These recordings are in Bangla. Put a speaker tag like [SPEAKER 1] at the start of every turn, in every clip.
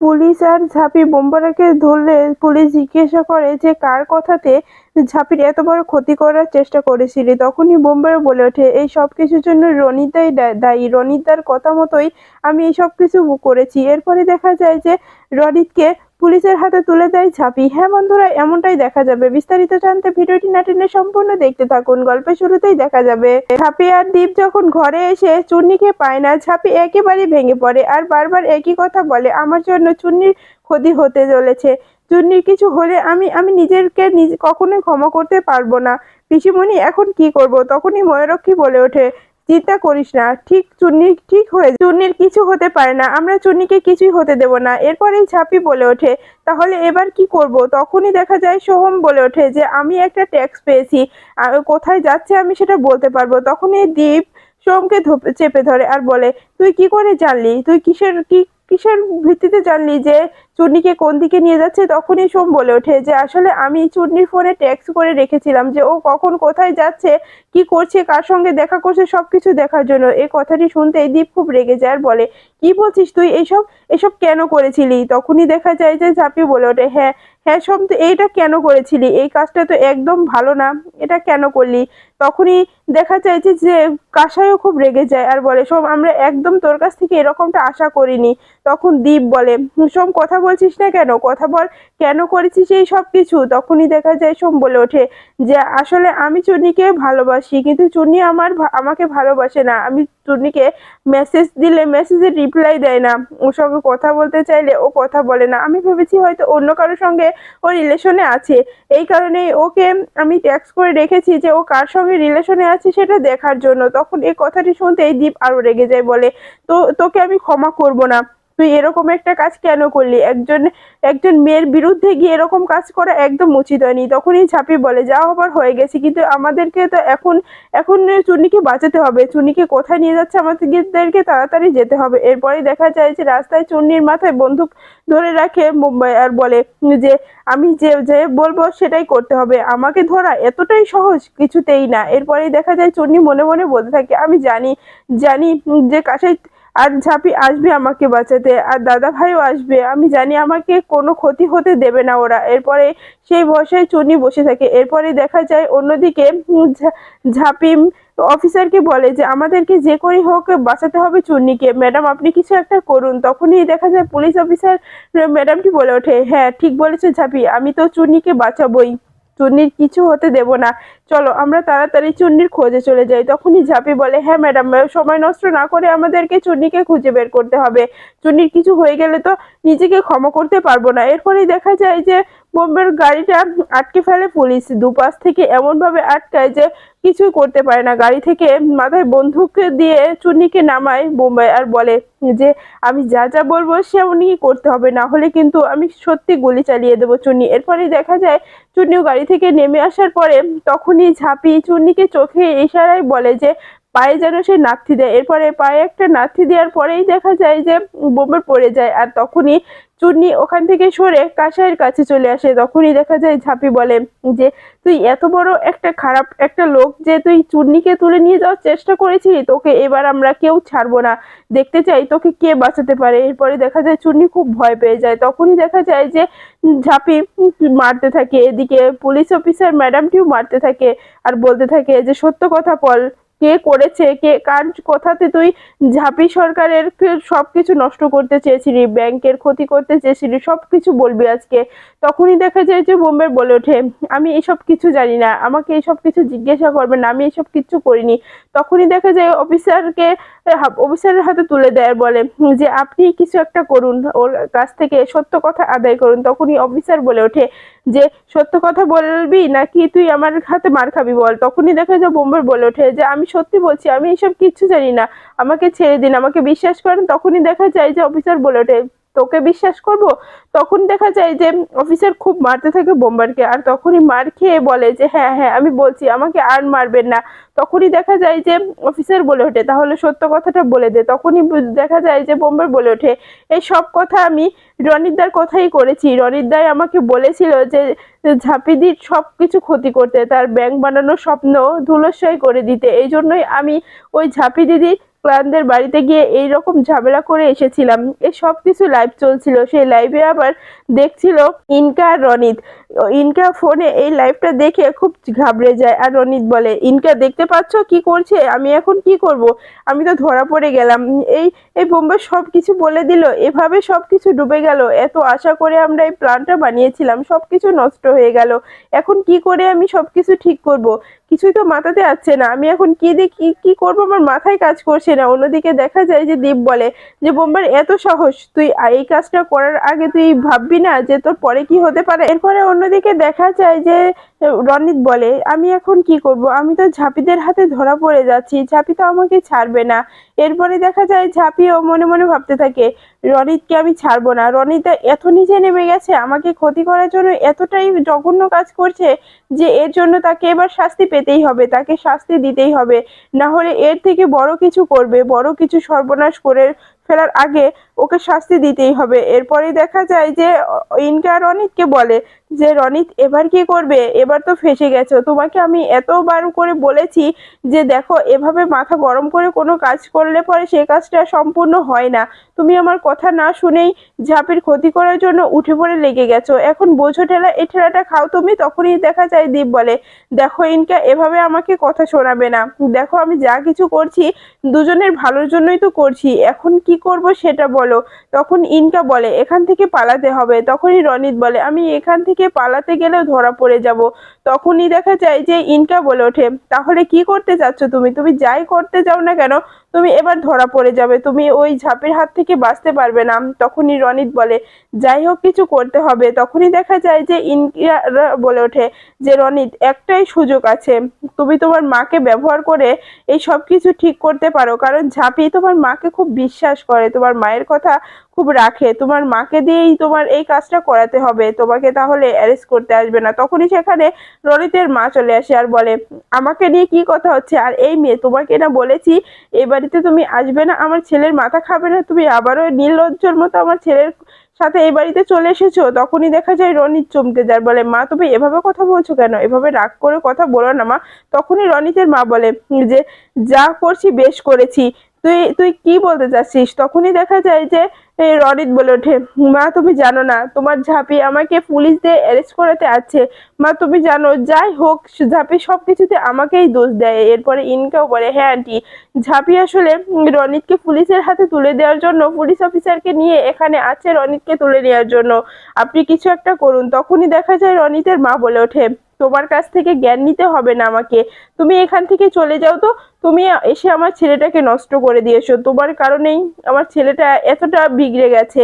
[SPEAKER 1] পুলিশ আর ঝাঁপি বোম্বারাকে ধরলে পুলিশ জিজ্ঞাসা করে যে কার কথাতে ঝাঁপির এত বড় ক্ষতি করার চেষ্টা করেছিলি। তখনই বোম্বারা বলে ওঠে, এই সব কিছুর জন্য রনিতাই দায়ী। রনিতার কথা মতোই আমি এই সব কিছু করেছি। এরপরে দেখা যায় যে রনিতকে পুলিশের হাতে তুলে দেয় ঝাঁপি। হ্যাঁ বন্ধুরা, এমনটাই দেখা যাবে। বিস্তারিত জানতে ভিডিওটি না টেনে সম্পূর্ণ দেখতে থাকুন। গল্পের শুরুতেই দেখা যাবে ঝাঁপি আর দীপ যখন ঘরে এসে চুন্নিকে পায় না, ঝাঁপি একেবারে ভেঙে পড়ে আর বারবার একই কথা বলে, আমার জন্য চুন্নির ক্ষতি হতে চলেছে। চুন্নির কিছু হলে আমি আমি নিজেকে নিজে কখনোই ক্ষমা করতে পারবো না। পিসিমণি, এখন কি করব? তখনই ময়ূরক্ষী বলে ওঠে, চিন্তা করিস না, চুন্নি ঠিক হয়ে চুন্নির কিছু হতে পারে না, আমরা চুন্নিকে কিছুই হতে দেব না। এরপরেই ঝাঁপি বলে ওঠে, তাহলে এবার কি করব? তখনই দেখা যায় সোহম বলে ওঠে যে আমি একটা ট্যাক্স পেয়েছি, কোথায় যাচ্ছে আমি সেটা বলতে পারবো। তখনই দীপ সোহমকে চেপে ধরে আর বলে, তুই কি করে জানলি? তুই কিসের ভিত্তিতে জানলি যে চুন্নিকে কোন দিকে নিয়ে যাচ্ছে? তখনই সোম বলে ওঠে যে আসলে আমি চুন্নির ফোনে টেক্সট করে রেখেছিলাম যে ও কখন কোথায় যাচ্ছে, কি করছে, কার সঙ্গে দেখা করছে, সবকিছু দেখার জন্য। এই কথাটি শুনতেই দীপ খুব রেগে যায় আর বলে, কি বলছিস তুই? এসব এসব কেন করেছিলি? তখনই দেখা যায় যে ঝাঁপি বলে ওঠে, হ্যাঁ হ্যাঁ সোম, তুই এইটা কেন করেছিলি? এই কাজটা তো একদম ভালো না, এটা কেন করলি? তখনই দেখা যায় যে কাসাইও খুব রেগে যায় আর বলে, সোম, আমরা একদম তোর কাছ থেকে এরকমটা আশা করিনি। তখন দীপ বলে, সোম, কথা বলছিস না কেন? কথা বল, কেন করেছিস এই সব কিছু? তখনই দেখা যায় সোম বলে ওঠে যে আসলে আমি চুন্নিকে ভালোবাসি, কিন্তু চুন্নি আমাকে ভালোবাসে না। আমি চুন্নিকে মেসেজ দিলে মেসেজের রিপ্লাই দেয় না, ওর সঙ্গে কথা বলতে চাইলে ও কথা বলে না। আমি ভেবেছি হয়তো অন্য কারোর সঙ্গে ও রিলেশনে আছে, এই কারণেই ওকে আমি ট্যাক্স করে রেখেছি যে ও কার সঙ্গে রিলেশনে আছে সেটা দেখার জন্য। তখন এই কথাটি শুনতেই দীপ আরো রেগে যায়, বলে, তোকে আমি ক্ষমা করব না। তুই এরকম একটা কাজ কেন করলি? একজন একজন মেয়ের বিরুদ্ধে গিয়ে এরকম কাজ করা একদম উচিত হয়নি। তখনই ঝাঁপি বলে, যা হবার হয়ে গেছে, কিন্তু আমাদেরকে তো এখন এখন চুন্নিকে বাঁচাতে হবে। চুন্নিকে কোথায় নিয়ে যাচ্ছে আমাদেরকে তাড়াতাড়ি যেতে হবে। এরপরে দেখা যায় যে রাস্তায় চুন্নির মাথায় বন্দুক ধরে রাখে মুম্বাই আর বলে যে আমি যে যে বলবো সেটাই করতে হবে, আমাকে ধরা এতটাই সহজ কিছুতেই না। এরপরেই দেখা যায় চুন্নি মনে মনে বলতে থাকে, আমি জানি জানি যে কাসাই আর ঝাঁপি আসবে আমাকে বাঁচাতে, আর দাদা ভাইও আসবে, আমি জানি আমাকে কোনো ক্ষতি হতে দেবে না ওরা। এরপরে সেই ভরসায় চুনি বসে থাকে। এরপরে দেখা যায় অন্যদিকে ঝাঁপি অফিসারকে বলে যে আমাদেরকে যে করেই হোক বাঁচাতে হবে চুন্নিকে, ম্যাডাম আপনি কিছু একটা করুন। তখনই দেখা যায় পুলিশ অফিসার ম্যাডামটি বলে ওঠে, হ্যাঁ ঠিক বলেছে ঝাঁপি, আমি তো চুন্নিকে বাঁচাবই, চুন্নির কিছু হতে দেব না, চলো আমরা তাড়াতাড়ি চুন্নির খোঁজে চলে যাই। তখনই ঝাঁপি বলে, হ্যাঁ ম্যাডাম, সময় নষ্ট না করে আমাদেরকে চুন্নিকে খুঁজে বের করতে হবে। চুন্নির কিছু হয়ে গেলে তো নিজেকে ক্ষমা করতে পারবো না। এরপরেই দেখা যায় যে বোম্বের গাড়িটা আটকে ফেলে পুলিশ, দুপাশ থেকে এমন ভাবে আটকায় যে কিছুই করতে পারে না। গাড়ি থেকে মাথায় বন্দুক দিয়ে চুন্নিকে নামায় বোম্বাই আর বলে যে আমি যা যা বলবো সে উনি করতে হবে, না হলে কিন্তু আমি সত্যি গুলি চালিয়ে দেবো চুন্নি। এরপরেই দেখা যায় চুন্নিও গাড়ি থেকে নেমে আসার পরে তখনই ঝাঁপি চুন্নিকে চোখে ইশারায় বলে যে পায়ে যেন সে নাথি দেয়। এরপরে পায়ে একটা নাথি দেওয়ার পরেই দেখা যায় যে বোমে পড়ে যায়, আর তখনই চুন্নি ওখান থেকে সরে কাসাইয়ের কাছে চলে আসে। তখনই দেখা যায় ঝাঁপি বলে যে তুই এত বড় একটা খারাপ একটা লোক যে তুই চুন্নিকে তুলে নিয়ে যাওয়ার চেষ্টা করেছিলি, তোকে এবার আমরা কেউ ছাড়বো না, দেখতে চাই তোকে কে বাঁচাতে পারে। এরপরে দেখা যায় চুন্নি খুব ভয় পেয়ে যায়। তখনই দেখা যায় যে ঝাঁপি মারতে থাকে, এদিকে পুলিশ অফিসার ম্যাডামটিও মারতে থাকে আর বলতে থাকে যে সত্য কথা বল, কে করেছে, কে কার কথাতে তুই ঝাঁপি সরকারের সবকিছু নষ্ট করতে চেয়েছিলি, ব্যাংকের ক্ষতি করতে চেয়েছিলি, সবকিছু বলবি আজকে। তখনই দেখা যায় যে বোম্বে বলে ওঠে, আমি এসব কিছু জানি না, আমাকে এসব কিছু জিজ্ঞাসা করবেন না, আমি এসব কিছু করিনি। তখনই দেখা যায় অফিসারের হাতে তুলে দেয় আর বলে যে আপনি কিছু একটা করুন, ওর কাছ থেকে সত্য কথা আদায় করুন। তখনই অফিসার বলে ওঠে যে সত্য কথা বলবি নাকি তুই আমার হাতে মার খাবি বল। তখনই দেখা যায় বোম্বের বলে ওঠে যে আমি সত্যি বলছি, আমি এসব কিচ্ছু জানি না, আমাকে ছেড়ে দিন, আমাকে বিশ্বাস করেন। তখনই দেখা যায় যে অফিসার বলে ওঠে, তোকে বিশ্বাস করব? তখন দেখা যায় যে অফিসার খুব মারতে থাকে বোম্বারকে, আর তখনই মার খেয়ে বলে যে হ্যাঁ হ্যাঁ আমি বলছি, আমাকে আর মারবেন না। তখনই দেখা যায় যে অফিসার বলে ওঠে, তাহলে সত্য কথাটা বলে দে। তখনই দেখা যায় যে বোম্বার বলে ওঠে, এই সব কথা আমি রনিতদার কথাই করেছি, রনিতদাই আমাকে বলেছিল যে ঝাঁপিদির সবকিছু ক্ষতি করতে, তার ব্যাংক বানানোর স্বপ্ন ধুলোস্যাৎ করে দিতে। এই জন্যই আমি ওই ঝাঁপি দিদির ক্লায়েন্টদের বাড়িতে গিয়ে এইরকম ঝামেলা করে এসেছিলাম। এই সব কিছু লাইভ চলছিল, সেই লাইভে আবার দেখছিল ইনকা আর রনিত। ইনকা ফোনে এই লাইভটা দেখে খুব ঘাবড়ে যায়, আর রনিত বলে, ইনকা দেখতে পাচ্ছ কি করছে, আমি এখন কি করব, আমি তো ধরা পড়ে গেলাম। এই এই বোম্বে সব কিছু বলে দিল, এভাবে সব কিছু ডুবে গেল, এত আশা করে আমরা এই প্ল্যানটা বানিয়েছিলাম, সব কিছু নষ্ট হয়ে গেল, এখন কি করে আমি সব কিছু ঠিক করব, কিছুই তো মাথাতে আসছে না, আমি এখন কি দিয়ে কি করবো, আমার মাথায় কাজ করছে না। অন্যদিকে দেখা যায় যে দীপ বলে যে, বোম্বার এত সাহস, তুই এই কাজটা করার আগে তুই ভাববি না যে তোর পরে কি হতে পারে। এরপরে অন্যদিকে দেখা যায় যে রনিত বলে, আমি এখন কি করব, আমি তো ঝাঁপিদের হাতে ধরা পড়ে যাচ্ছি, ঝাঁপি তো আমাকে ছাড়বে না। এরপরে দেখা যায় ঝাঁপিও মনে মনে ভাবতে থাকে, রনিতকে আমি ছাড়বো না, রনিত এত নিচে নেমে গেছে, আমাকে ক্ষতি করার জন্য এতটাই জঘন্য কাজ করছে যে এর জন্য তাকে এবার শাস্তি পেতেই হবে, তাকে শাস্তি দিতেই হবে, না হলে এর থেকে বড় কিছু করবে, বড় কিছু সর্বনাশ করে ফেলার আগে ওকে শাস্তি দিতেই হবে। এরপরেই দেখা যায় যে ইনকা রনিতকে বলে যে, রনিত এবার কি করবে, এবার তো ফেঁসে গেছো, তোমাকে আমি এতবার করে বলেছি যে দেখো, এভাবে মাথা গরম করে কোনো কাজ করলে পরে সে কাজটা সম্পূর্ণ হয় না, তুমি আমার কথা না শুনেই ঝাঁপির ক্ষতি করার জন্য উঠে পড়ে লেগে গেছো, এখন বোঝো ঠেলা, এই ঠেলাটা খাও তুমি। তখনই দেখা যায় দীপ বলে, দেখো ইনকা, এভাবে আমাকে কথা শোনাবে না, দেখো আমি যা কিছু করছি দুজনের ভালোর জন্যই তো করছি, এখন কি করব সেটা বলো। তখন ইনকা বলে, এখান থেকে পালাতে হবে। তখনই রনিত বলে, আমি এখান থেকে পালাতে গেলেও ধরা পড়ে যাব। তখনই দেখা যায় যে ইনকা বলে ওঠে, তাহলে কি করতে চাচ্ছ তুমি, তুমি যাই করতে চাও না কেন, তুমি এবার ধরা পড়ে যাবে, তুমি ওই ঝাঁপের হাত থেকে বাঁচতে পারবে না। তখনই রনিত বলে, যাই হোক কিছু করতে হবে। তখনই দেখা যায় যে ইনকা বলে ওঠে যে, রনিত একটাই সুযোগ আছে, তুমি তোমার মাকে ব্যবহার করে এই সব কিছু ঠিক করতে পারো, কারণ ঝাঁপি তোমার মাকে খুব বিশ্বাস করে, তোমার মায়ের কথা খুব রাখে, তোমার মাকে দিয়েই তোমার এই কাজটা করাতে হবে, তোমাকে তাহলে অ্যারেস্ট করতে আসবে না। তখনই সেখানে রনিতের মা চলে আসে আর বলে, আমাকে নিয়ে কি কথা হচ্ছে, আর এই মেয়ে, তোমাকে না বলেছি এই বাড়িতে তুমি আসবে না, আমার ছেলের মাথা খাবে না, তুমি আবারও নির্লজ্জর মতো আমার ছেলের সাথে এই বাড়িতে চলে এসেছো। তখনই দেখা যায় রনিত চমকে যায়, বলে, মা তুমি এভাবে কথা বলছো কেন, এভাবে রাগ করে কথা বলো না মা। তখনই রনিতের মা বলে যে, যা করছি বেশ করেছি, তুই তুই কি বলতে চাচ্ছিস। তখনই দেখা যায় যে রনিত বলে ওঠে, মা তুমি জানো না, তোমার ঝাঁপি আমাকে পুলিশ দিয়ে অ্যারেস্ট করাতে আছে, মা তুমি জানো, যাই হোক ঝাঁপি সবকিছুতে আমাকেই দোষ দেয়। এরপরে ইনকাও বলে, হ্যাঁ আন্টি, ঝাঁপি আসলে রনিতকে পুলিশের হাতে তুলে দেওয়ার জন্য পুলিশ অফিসারকে নিয়ে এখানে আছে রনিতকে তুলে নেওয়ার জন্য, আপনি কিছু একটা করুন। তখনই দেখা যায় রনিতের মা বলে ওঠে, তোমার কাছ থেকে জ্ঞান নিতে হবে না আমাকে, তুমি এখান থেকে চলে যাও তো, তুমি এসে আমার ছেলেটাকে নষ্ট করে দিয়েছো, তোমার কারণেই আমার ছেলেটা এতটা বিগড়ে গেছে,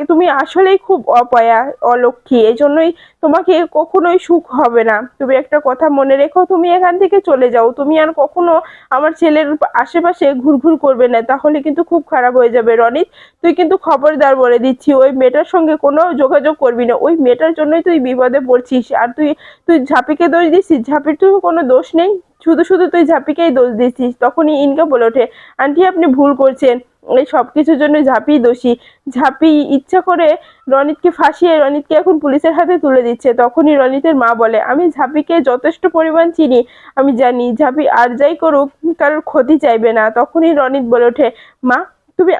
[SPEAKER 1] তুমি আসলেই খুব অপয়া, অলক্ষী, এই জন্যই তোমাকে কখনোই সুখ হবে না, তুমি একটা কথা মনে রেখো, তুমি এখান থেকে চলে যাও, তুমি আর কখনো আমার ছেলের আশেপাশে ঘুরঘুর করবে না, তাহলে কিন্তু খুব খারাপ হয়ে যাবে। রনিত, তুই কিন্তু খবরদার বলে দিচ্ছি, ওই মেয়েটার সঙ্গে কোনো যোগাযোগ করবি না, ওই মেয়েটার জন্যই তুই বিপদে পড়ছিস। আর তুই তুই ঝাঁপিকে দোষ দিচ্ছিস, ঝাঁপির তো কোনো দোষ নেই, শুধু শুধু তুই ঝাঁপিকেই দোষ দিচ্ছিস। তখনই ইনকা বলে ওঠে, আন্টি আপনি ভুল করছেন, এই সব কিছুর জন্য ঝাঁপিই দোষী, ঝাঁপি ইচ্ছা করে রনিতকে ফাঁসিয়ে রনিতকে এখন পুলিশের হাতে তুলে দিচ্ছে। তখনই রনিতের মা বলে, আমি ঝাঁপিকে যথেষ্ট পরিমাণ চিনি, আমি জানি ঝাঁপি আর যাই করুক কারোর ক্ষতি চাইবে না। তখনই রনিত বলে ওঠে, মা তুমি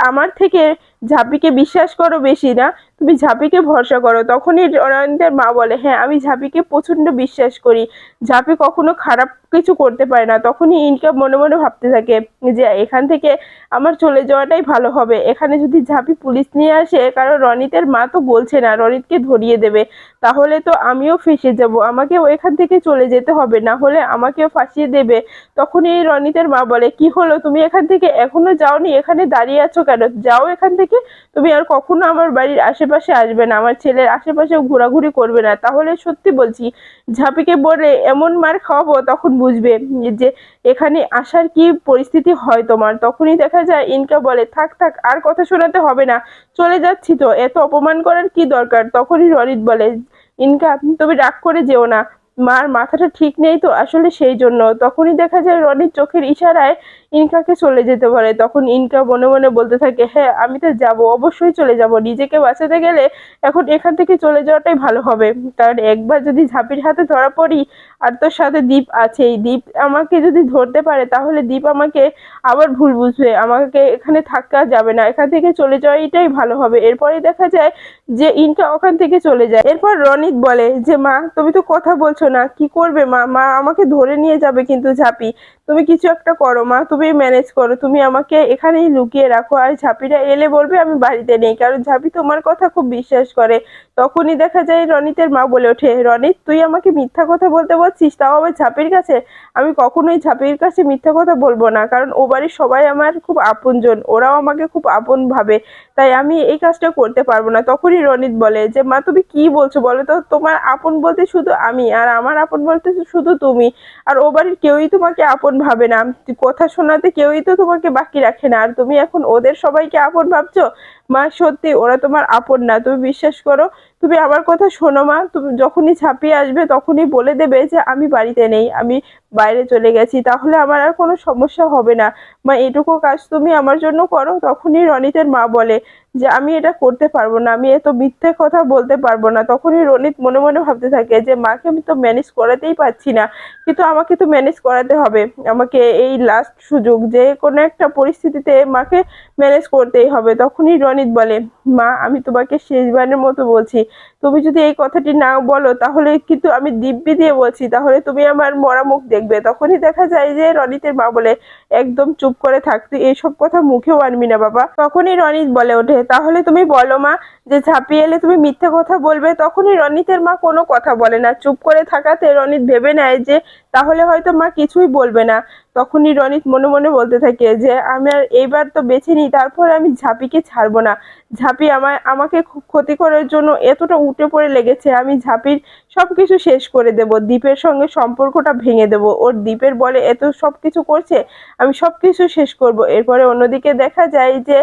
[SPEAKER 1] আমার থেকে ঝাঁপিকে বিশ্বাস করো বেশি না, তুমি ঝাঁপিকে ভরসা করো। তখনই রনিতের মা বলে, হ্যাঁ আমি ঝাঁপিকে প্রচন্ড বিশ্বাস করি, ঝাঁপি কখনো খারাপ কিছু করতে পারে না। তখনই ইনকা মনে মনে ভাবতে থাকে যে এখান থেকে আমার চলে যাওয়াটাই ভালো হবে, এখানে যদি ঝাঁপি পুলিশ নিয়ে আসে, কারণ রনিতের মা তো বলছে না রনিতকে ধরিয়ে দেবে, তাহলে তো আমিও ফেঁসে যাব, আমাকেও এখান থেকে চলে যেতে হবে, না হলে আমাকেও ফাঁসিয়ে দেবে। তখনই রনিতের মা বলে, কি হলো তুমি এখান থেকে এখনো যাওনি, এখানে দাঁড়িয়ে আছো কেন, যাও এখান থেকে, তুমি আর কখনো আমার বাড়ির আশেপাশে আসবে না, আমার ছেলের আশেপাশেও ঘোরাঘুরি করবে না, তাহলে সত্যি বলছি ঝাঁপিকে বলে এমন মার খাওয়াবো তখন বুঝবে যে এখানে আসার কি পরিস্থিতি হয় তোমার। তখনই দেখা যায় ইনকা বলে, থাক থাক আর কথা শোনাতে হবে না, চলে যাচ্ছি তো, এত অপমান করার কি দরকার। তখনই রনিত বলে, ইনকা তুমি রাগ করে যেও না, মার মাথাটা ঠিক নেই তো আসলে সেই জন্য। তখনই দেখা যায় রনির চোখের ইশারায় ইনকাকে চলে যেতে পারে। তখন ইনকা মনে মনে বলতে থাকে, হ্যাঁ আমি তো যাব, অবশ্যই চলে যাব, নিজেকে বাঁচাতে গেলে এখন এখান থেকে চলে যাওয়াটাই ভালো হবে। কারণ একবার যদি ঝাঁপির হাতে ধরা পড়ি, আর তোর সাথে দীপ আছেই, দীপ আমাকে যদি ধরতে পারে তাহলে দীপ আমাকে আবার ভুল বুঝবে, আমাকে এখানে থাকা যাবে না, এখান থেকে চলে যাওয়াটাই ভালো হবে। এরপরে দেখা যায় যে ইনকা ওখান থেকে চলে যায়। এরপর রনিত বলে যে মা তুমি তো কথা বলছো না, কি করবে মা, মা আমাকে ধরে নিয়ে যাবে কিন্তু ঝাঁপি, তুমি কিছু একটা করো মা, তুমি ম্যানেজ করো, তুমি আমাকে এখানেই লুকিয়ে রাখো, আর ঝাঁপিরা এলে বলবে আমি বাড়িতে নেই, কারণ ঝাঁপি তোমার কথা খুব বিশ্বাস করে। তখনই দেখা যায় রনিতের মা বলে ওঠে, রনিত তুই আমাকে মিথ্যা কথা বলতে বলছিস, তাও আবার ঝাঁপির কাছে? আমি কখনোই ঝাঁপির কাছে মিথ্যা কথা বলবো না, কারণ ও বাড়ির সবাই আমার খুব আপনজন, ওরাও আমাকে খুব আপন ভাবে, তাই আমি এই কাজটা করতে পারবো না। তখনই রনিত বলে যে মা তুমি কি বলছো বলো তো, তোমার আপন বলতে শুধু আমি, আর আমার আপন বলতে শুধু তুমি, আর ও বাড়ির কেউই তোমাকে আপন ভাবে না, কথা শোনাতে কেউই তো তোমাকে বাকি রাখে না, আর তুমি এখন ওদের সবাইকে আপন ভাবছো? মা সত্যি ওরা তোমার আপন না, তুমি বিশ্বাস করো, তুমি আমার কথা শোনো মা, তুমি যখনই ঝাঁপিয়ে আসবে তখনই বলে দেবে যে আমি বাড়িতে নেই, আমি বাইরে চলে গেছি, তাহলে আমার আর কোনো সমস্যা হবে না। মা এটুকু কাজ তুমি আমার জন্য করো। তখনই রনিতের মা বলে যে আমি এটা করতে পারবো না, আমি এত মিথ্যে কথা বলতে পারবো না। তখনই রনিত মনে মনে ভাবতে থাকে যে মাকে আমি তো ম্যানেজ করাতেই পারছি না, কিন্তু আমাকে তো ম্যানেজ করাতে হবে, আমাকে এই লাস্ট সুযোগ, যে কোনো একটা পরিস্থিতিতে মাকে ম্যানেজ করতেই হবে। তখনই রনিত বলে মা আমি তোমাকে শেষবারের মতো বলছি, তুমি যদি এই কথাটি না বলো তাহলে কিন্তু আমি দিব্যি দিয়ে বলছি, তাহলে তুমি আমার মরা মুখ দেখবে। তখনই দেখা যায় যে রনিতের মা বলে একদম চুপ করে থাক, তুই এইসব কথা মুখেও আনবি না বাবা। তখনই রনিত বলে ওঠে তাহলে তুমি বলো মা, যে ঝাঁপিয়ে এলে তুমি মিথ্যে কথা বলবে। তখনই রনিতের মা কোনো কথা বলে না, চুপ করে থাকাতে রনিত ভেবে নেয় যে তাহলে হয়তো মা কিছুই বলবে না। তখনই রনিত মনে মনে বলতে থাকে যে আমি আর এইবার তো বেছে নিই, তারপর আমি ঝাঁপিকে ছাড়বো না, ঝাঁপি আমাকে খুব ক্ষতি করার জন্য এতটা উঠে পড়ে লেগেছে, আমি ঝাঁপির সবকিছু শেষ করে দেব, দ্বীপের সঙ্গে সম্পর্কটা ভেঙে দেব, ওর দ্বীপের বলে এত সবকিছু করছে, আমি সবকিছু শেষ করব। এরপরে অন্যদিকে দেখা যায় যে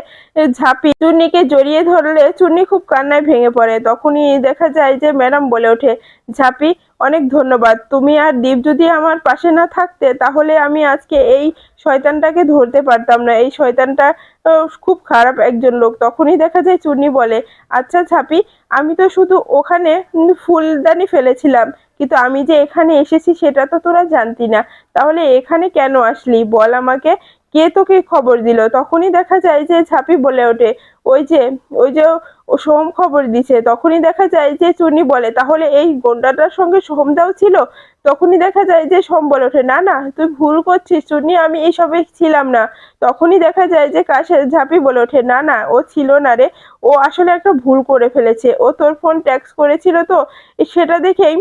[SPEAKER 1] ঝাঁপি চুন্নিকে জড়িয়ে ধরলে চুন্নি খুব কান্নায় ভেঙে পড়ে। তখনই দেখা যায় যে ম্যাডাম বলে ওঠে ঝাঁপি অনেক ধন্যবাদ, তুমি আর দীপ যদি আমার পাশে না থাকতে তাহলে আমি আজকে এই শয়তানটাকে ধরতে পারতাম না, এই শয়তানটা খুব খারাপ একজন লোক। তখনই দেখা যায় চুন্নি বলে আচ্ছা ঝাঁপি, আমি তো শুধু ওখানে ফুলদানি ফেলেছিলাম, কিন্তু আমি যে এখানে এসেছি সেটা তো তোরা জানতি না, তাহলে এখানে কেন আসলি বল আমাকে, কে তোকে খবর দিল? তখনই দেখা যায় যে ঝাঁপি বলে ওঠে ওই যে ও সোহম খবর দিছে। তখনই দেখা যায় যে চুনি বলে তাহলে এই গন্ডাটার সঙ্গে সোহমদাও ছিল? তখনই দেখা যায় যে সোম বলে ওঠে না না তুই ভুল করছিস চুনি, আমি এইসবে ছিলাম না। তখনই দেখা যায় যে ঝাঁপি বলে ওঠে না না ও ছিল না রে, ও আসলে একটা ভুল করে ফেলেছে, ও তোর ফোন ট্যাক্স করেছিল তো সেটা দেখেই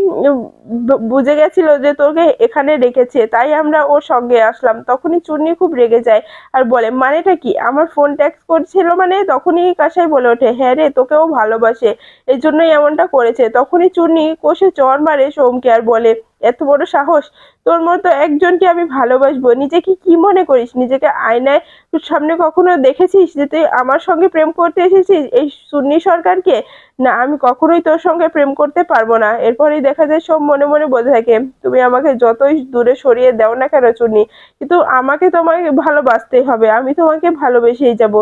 [SPEAKER 1] বুঝে গেছিল যে তোকে এখানে রেখেছে, তাই আমরা ওর সঙ্গে আসলাম। তখনই চুন্নি খুব রেগে যায় আর বলে মানেটা কি, আমার ফোন ট্যাক্স করছিল মানে? তখনই কাসাই বলে ওঠে হ্যাঁ রে, তোকেও ভালোবাসে, এই জন্যই এমনটা করেছে। তখনই চুন্নি কষে চড় মারে সোমকে আর বলে এত বড় সাহস, তোর মতো একজনকে আমি ভালোবাসবো? নিজেকে কি মনে করিস, নিজেকে আয়নায় তোর সামনে কখনো দেখেছিস যে তুই আমার সঙ্গে প্রেম করতে এসেছিস এই সুন্নি সরকারকে? না, আমি কখনোই তোর সঙ্গে প্রেম করতে পারবো না। এরপরেই দেখা যায় সব মনে মনে বলতে থাকে তুমি আমাকে যতই দূরে সরিয়ে দাও না কেন চুন্নি, কিন্তু আমাকে তোমাকে ভালোবাসতেই হবে, আমি তোমাকে ভালোবেসেই যাব।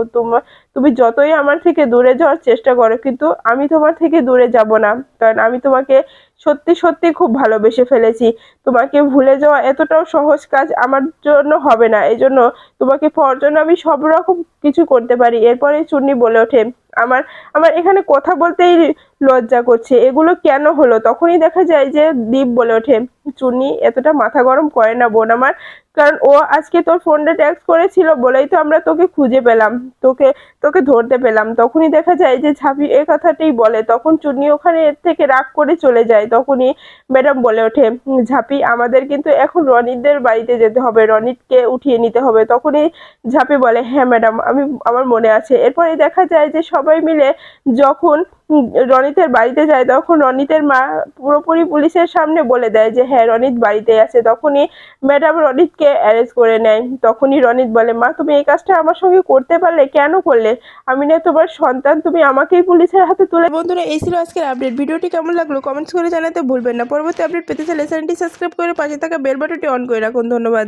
[SPEAKER 1] তুমি যতই আমার থেকে দূরে যাওয়ার চেষ্টা করো, কিন্তু আমি তোমার থেকে দূরে যাব না, কারণ আমি তোমাকে সত্যি সত্যি খুব ভালোবেসে ফেলেছি। তোমাকে ভুলে যাওয়া এতটাও সহজ কাজ আমার জন্য হবে না, এই জন্য তোমাকে পাওয়ার জন্য আমি সব রকম কিছু করতে পারি। এরপরে চুন্নি বলে ওঠে আমার আমার এখানে কথা বলতেই লজ্জা করছে, এগুলো কেন হলো? তখনই দেখা যায় যে দীপ বলে ওঠে চুন্নি এতটা মাথা গরম করে না বোন আমার, কারণ ও আজকে তোর ফোনটা ট্যাক্স করেছিল বলেই তো আমরা তোকে খুঁজে পেলাম, তোকে তোকে ধরতে পেলাম। তখনই দেখা যায় যে ঝাঁপি এ কথাটাই বলে, তখন চুন্নি ওখানে এর থেকে রাগ করে চলে যায়। তখনই ম্যাডাম বলে ওঠে ঝাঁপি আমাদের কিন্তু এখন রনিতদের বাড়িতে যেতে হবে, রনিতকে উঠিয়ে নিতে হবে। তখনই ঝাঁপি বলে হ্যাঁ ম্যাডাম আমার মনে আছে। এরপরে দেখা যায় যে সবাই মিলে যখন রনিতের বাড়িতে যায় তখন রনিতের মা পুরোপুরি পুলিশের সামনে বলে দেয় যে হ্যাঁ রনিত বাড়িতে আছে। তখনই ম্যাডাম রনিতকে অ্যারেস্ট করে নেয়। তখনই রনিত বলে মা তুমি এই কাজটা আমার সঙ্গে করতে পারলে, কেন করলে? আমি না তোমার সন্তান, তুমি আমাকেই পুলিশের হাতে তুলে। বন্ধুরা এই ছিল আজকের আপডেট, ভিডিওটি কেমন লাগলো কমেন্টস করে জানাতে ভুলবেন না। পরবর্তী আপডেট পেতে চাইলে চ্যানেলটি সাবস্ক্রাইব করে পাশে থাকা বেল বাটনটি অন করে রাখুন। ধন্যবাদ।